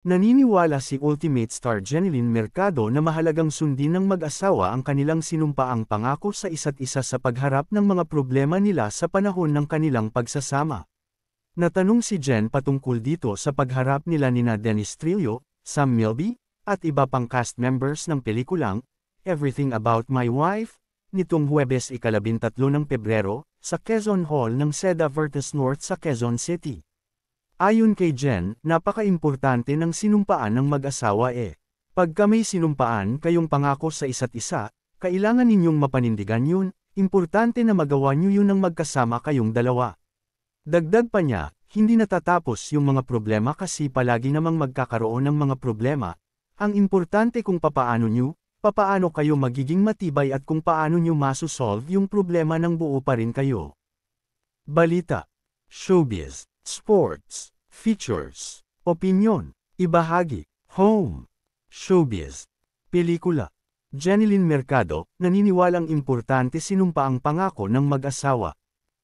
Naniniwala si Ultimate star Jeneline Mercado na mahalagang sundin ng mag-asawa ang kanilang sinumpaang pangako sa isa't isa sa pagharap ng mga problema nila sa panahon ng kanilang pagsasama. Natanong si Jen patungkol dito sa pagharap nila nina Dennis Trillo, Sam Milby, at iba pang cast members ng pelikulang Everything About My Wife, nitong Huwebes 13 ng Pebrero, sa Quezon Hall ng Seda Vertes North sa Quezon City. Ayon kay Jen, napaka-importante ng sinumpaan ng mag-asawa Pagka may sinumpaan kayong pangako sa isa't isa, kailangan ninyong mapanindigan yun, importante na magawa nyo yun ng magkasama kayong dalawa. Dagdag pa niya, hindi natatapos yung mga problema kasi palagi namang magkakaroon ng mga problema. Ang importante kung papaano kayo magiging matibay at kung paano nyo masusolve yung problema ng buo pa rin kayo. Balita, showbiz, sports, features, opinyon, ibahagi, home, showbiz, pelikula. Jeneline Mercado, naniniwalang importante sinumpa ang pangako ng mag-asawa.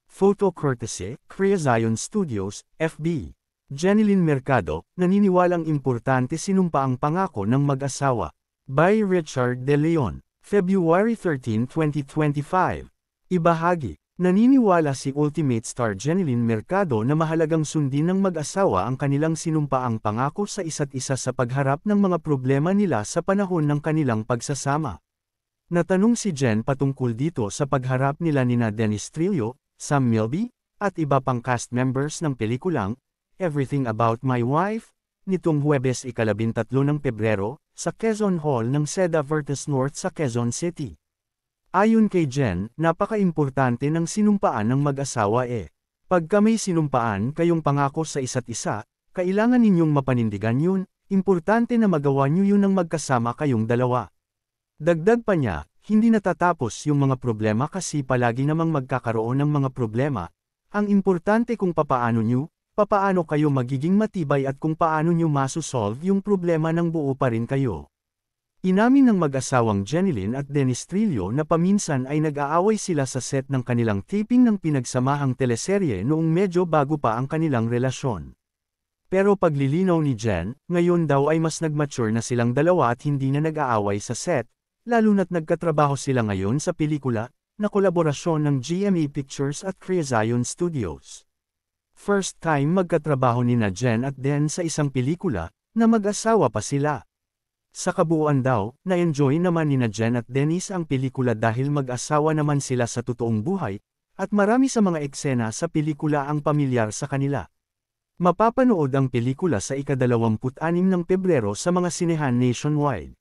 Photo courtesy, Crea Zion Studios, FB. Jeneline Mercado, naniniwalang importante sinumpa ang pangako ng mag-asawa. By Richard De Leon, February 13, 2025. Ibahagi. Naniniwala si Ultimate star Jeneline Mercado na mahalagang sundin ng mag-asawa ang kanilang sinumpaang pangako sa isa't isa sa pagharap ng mga problema nila sa panahon ng kanilang pagsasama. Natanong si Jen patungkol dito sa pagharap nila nina Dennis Trillo, Sam Milby, at iba pang cast members ng pelikulang Everything About My Wife, nitong Huwebes 13 ng Pebrero, sa Quezon Hall ng Seda Vertes North sa Quezon City. Ayon kay Jen, napaka-importante ng sinumpaan ng mag-asawa Pagka may sinumpaan kayong pangako sa isa't isa, kailangan ninyong mapanindigan yun, importante na magawa nyo yun ng magkasama kayong dalawa. Dagdag pa niya, hindi natatapos yung mga problema kasi palagi namang magkakaroon ng mga problema. Ang importante kung papaano kayo magiging matibay at kung paano nyo masusolve yung problema ng buo pa rin kayo. Inamin ng mag-asawang Jeneline at Dennis Trillo na paminsan ay nag-aaway sila sa set ng kanilang taping ng pinagsamahang teleserye noong medyo bago pa ang kanilang relasyon. Pero paglilinaw ni Jen, ngayon daw ay mas nag-mature na silang dalawa at hindi na nag-aaway sa set, lalo na't nagkatrabaho sila ngayon sa pelikula, na kolaborasyon ng GMA Pictures at Crea Zion Studios. First time magkatrabaho nina Jen at Den sa isang pelikula, na mag-asawa pa sila. Sa kabuuan daw, na-enjoy naman nina Jen at Dennis ang pelikula dahil mag-asawa naman sila sa totoong buhay, at marami sa mga eksena sa pelikula ang pamilyar sa kanila. Mapapanood ang pelikula sa ika-26 ng Pebrero sa mga sinehan nationwide.